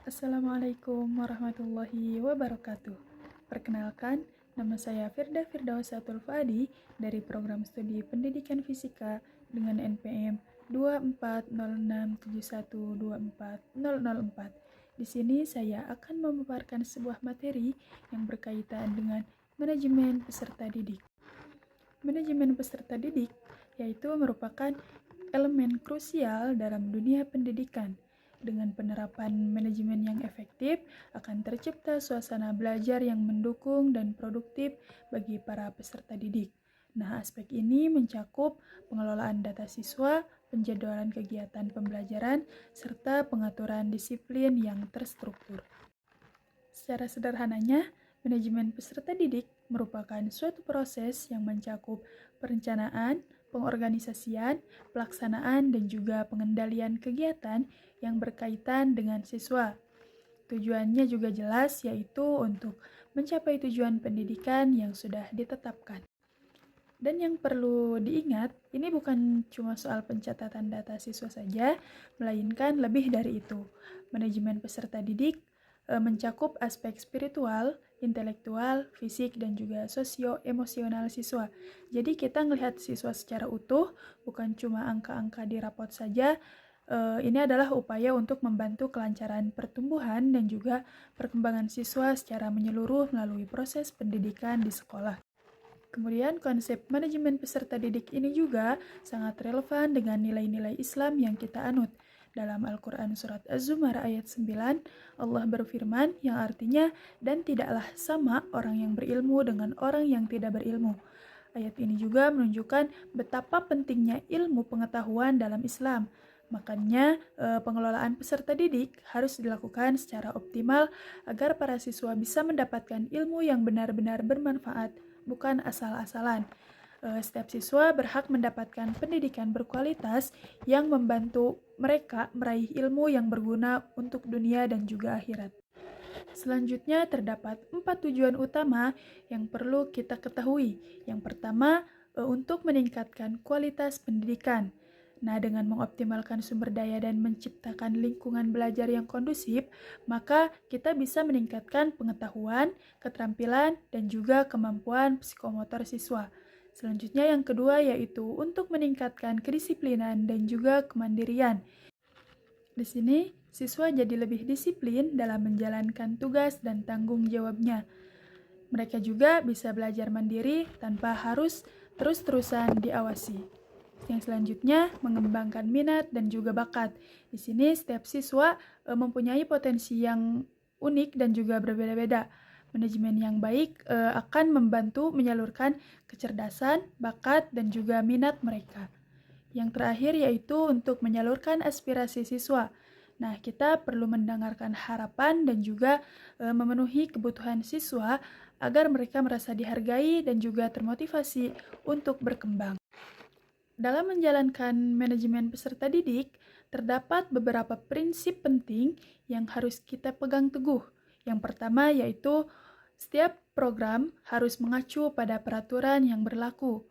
Assalamualaikum warahmatullahi wabarakatuh. Perkenalkan, nama saya Firda Firdausatul Fadi dari Program Studi Pendidikan Fisika dengan NPM 240671240004. Di sini saya akan memaparkan sebuah materi yang berkaitan dengan manajemen peserta didik. Manajemen peserta didik yaitu merupakan elemen krusial dalam dunia pendidikan. Dengan penerapan manajemen yang efektif, akan tercipta suasana belajar yang mendukung dan produktif bagi para peserta didik. Nah, aspek ini mencakup pengelolaan data siswa, penjadwalan kegiatan pembelajaran, serta pengaturan disiplin yang terstruktur. Secara sederhananya, manajemen peserta didik merupakan suatu proses yang mencakup perencanaan, pengorganisasian, pelaksanaan, dan juga pengendalian kegiatan yang berkaitan dengan siswa. Tujuannya juga jelas, yaitu untuk mencapai tujuan pendidikan yang sudah ditetapkan. Dan yang perlu diingat, ini bukan cuma soal pencatatan data siswa saja, melainkan lebih dari itu. Manajemen peserta didik mencakup aspek spiritual, intelektual, fisik, dan juga sosio-emosional siswa. Jadi kita melihat siswa secara utuh, bukan cuma angka-angka di rapot saja. Ini adalah upaya untuk membantu kelancaran pertumbuhan dan juga perkembangan siswa secara menyeluruh melalui proses pendidikan di sekolah. Kemudian konsep manajemen peserta didik ini juga sangat relevan dengan nilai-nilai Islam yang kita anut. Dalam Al-Quran Surat Az-Zumar ayat 9, Allah berfirman yang artinya, dan tidaklah sama orang yang berilmu dengan orang yang tidak berilmu. Ayat ini juga menunjukkan betapa pentingnya ilmu pengetahuan dalam Islam. Makanya pengelolaan peserta didik harus dilakukan secara optimal agar para siswa bisa mendapatkan ilmu yang benar-benar bermanfaat, bukan asal-asalan. Setiap siswa berhak mendapatkan pendidikan berkualitas yang membantu mereka meraih ilmu yang berguna untuk dunia dan juga akhirat. Selanjutnya terdapat 4 tujuan utama yang perlu kita ketahui. Yang pertama, untuk meningkatkan kualitas pendidikan. Nah, dengan mengoptimalkan sumber daya dan menciptakan lingkungan belajar yang kondusif, maka kita bisa meningkatkan pengetahuan, keterampilan, dan juga kemampuan psikomotor siswa. Selanjutnya yang kedua yaitu untuk meningkatkan kedisiplinan dan juga kemandirian. Di sini, siswa jadi lebih disiplin dalam menjalankan tugas dan tanggung jawabnya. Mereka juga bisa belajar mandiri tanpa harus terus-terusan diawasi. Yang selanjutnya, mengembangkan minat dan juga bakat. Di sini, setiap siswa mempunyai potensi yang unik dan juga berbeda-beda. Manajemen yang baik akan membantu menyalurkan kecerdasan, bakat, dan juga minat mereka. Yang terakhir yaitu untuk menyalurkan aspirasi siswa. Nah, kita perlu mendengarkan harapan dan juga memenuhi kebutuhan siswa agar mereka merasa dihargai dan juga termotivasi untuk berkembang. Dalam menjalankan manajemen peserta didik, terdapat beberapa prinsip penting yang harus kita pegang teguh. Yang pertama yaitu setiap program harus mengacu pada peraturan yang berlaku.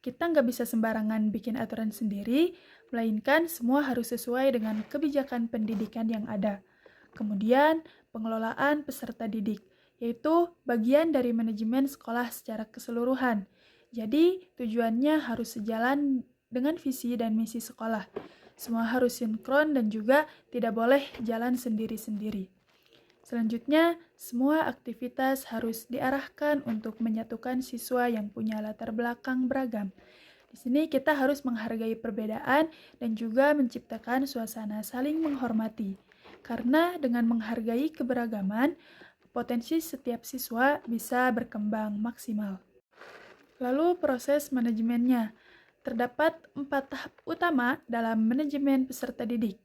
Kita nggak bisa sembarangan bikin aturan sendiri, melainkan semua harus sesuai dengan kebijakan pendidikan yang ada. Kemudian, pengelolaan peserta didik, yaitu bagian dari manajemen sekolah secara keseluruhan. Jadi, tujuannya harus sejalan dengan visi dan misi sekolah. Semua harus sinkron dan juga tidak boleh jalan sendiri-sendiri. Selanjutnya, semua aktivitas harus diarahkan untuk menyatukan siswa yang punya latar belakang beragam. Di sini kita harus menghargai perbedaan dan juga menciptakan suasana saling menghormati. Karena dengan menghargai keberagaman, potensi setiap siswa bisa berkembang maksimal. Lalu proses manajemennya. Terdapat 4 tahap utama dalam manajemen peserta didik.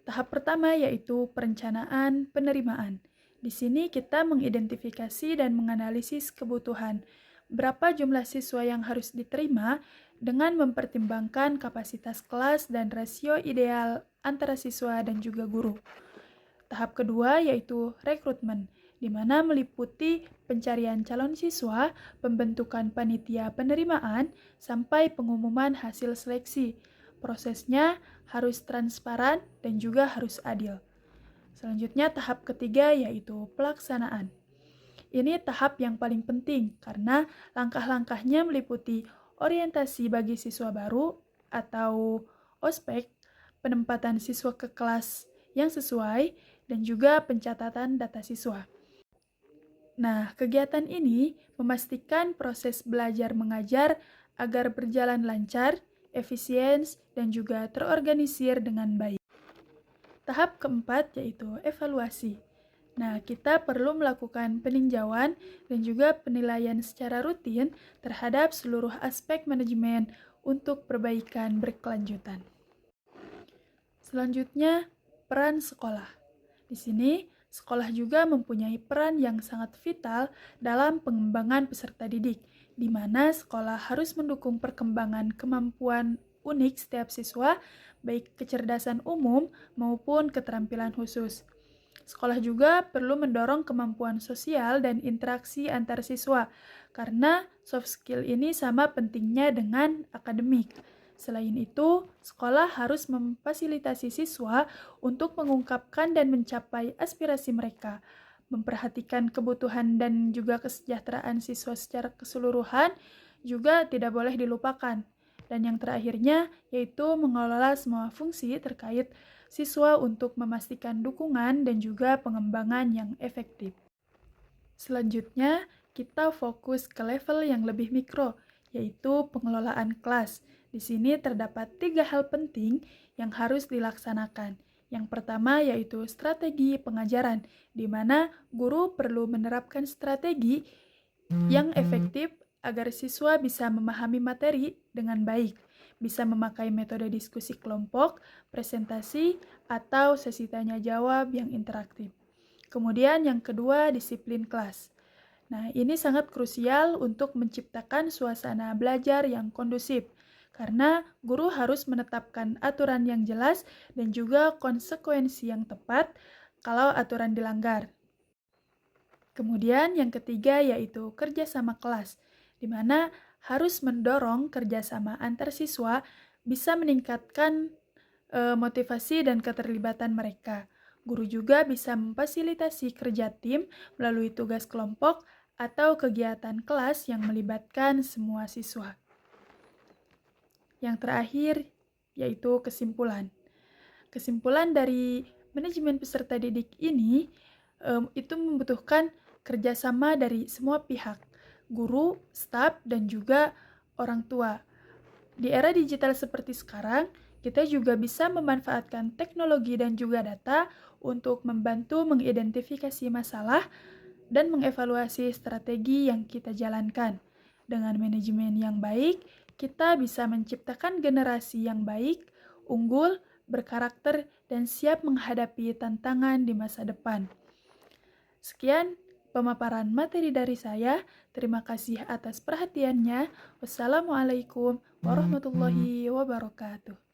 Tahap pertama yaitu perencanaan penerimaan. Di sini kita mengidentifikasi dan menganalisis kebutuhan. Berapa jumlah siswa yang harus diterima dengan mempertimbangkan kapasitas kelas dan rasio ideal antara siswa dan juga guru. Tahap kedua yaitu rekrutmen, di mana meliputi pencarian calon siswa, pembentukan panitia penerimaan, sampai pengumuman hasil seleksi. Prosesnya harus transparan dan juga harus adil. Selanjutnya tahap ketiga yaitu pelaksanaan. Ini tahap yang paling penting karena langkah-langkahnya meliputi orientasi bagi siswa baru atau ospek, penempatan siswa ke kelas yang sesuai, dan juga pencatatan data siswa. Nah, kegiatan ini memastikan proses belajar mengajar agar berjalan lancar, efisien, dan juga terorganisir dengan baik. Tahap keempat yaitu evaluasi. Nah, kita perlu melakukan peninjauan dan juga penilaian secara rutin terhadap seluruh aspek manajemen untuk perbaikan berkelanjutan. Selanjutnya, peran sekolah. Di sini, sekolah juga mempunyai peran yang sangat vital dalam pengembangan peserta didik, di mana sekolah harus mendukung perkembangan kemampuan unik setiap siswa, baik kecerdasan umum maupun keterampilan khusus. Sekolah juga perlu mendorong kemampuan sosial dan interaksi antar siswa, karena soft skill ini sama pentingnya dengan akademik. Selain itu, sekolah harus memfasilitasi siswa untuk mengungkapkan dan mencapai aspirasi mereka, memperhatikan kebutuhan dan juga kesejahteraan siswa secara keseluruhan juga tidak boleh dilupakan. Dan yang terakhirnya yaitu mengelola semua fungsi terkait siswa untuk memastikan dukungan dan juga pengembangan yang efektif. Selanjutnya, kita fokus ke level yang lebih mikro, yaitu pengelolaan kelas. Di sini terdapat 3 hal penting yang harus dilaksanakan. Yang pertama yaitu strategi pengajaran, di mana guru perlu menerapkan strategi yang efektif agar siswa bisa memahami materi dengan baik, bisa memakai metode diskusi kelompok, presentasi, atau sesi tanya jawab yang interaktif. Kemudian yang kedua, disiplin kelas. Nah, ini sangat krusial untuk menciptakan suasana belajar yang kondusif, karena guru harus menetapkan aturan yang jelas dan juga konsekuensi yang tepat kalau aturan dilanggar. Kemudian yang ketiga yaitu kerjasama kelas, di mana harus mendorong kerjasama antar siswa bisa meningkatkan motivasi dan keterlibatan mereka. Guru juga bisa memfasilitasi kerja tim melalui tugas kelompok atau kegiatan kelas yang melibatkan semua siswa. Yang terakhir yaitu kesimpulan. Kesimpulan dari manajemen peserta didik ini itu membutuhkan kerjasama dari semua pihak, guru, staf, dan juga orang tua. Di era digital seperti sekarang, kita juga bisa memanfaatkan teknologi dan juga data untuk membantu mengidentifikasi masalah dan mengevaluasi strategi yang kita jalankan. Dengan manajemen yang baik, kita bisa menciptakan generasi yang baik, unggul, berkarakter, dan siap menghadapi tantangan di masa depan. Sekian pemaparan materi dari saya. Terima kasih atas perhatiannya. Wassalamualaikum warahmatullahi wabarakatuh.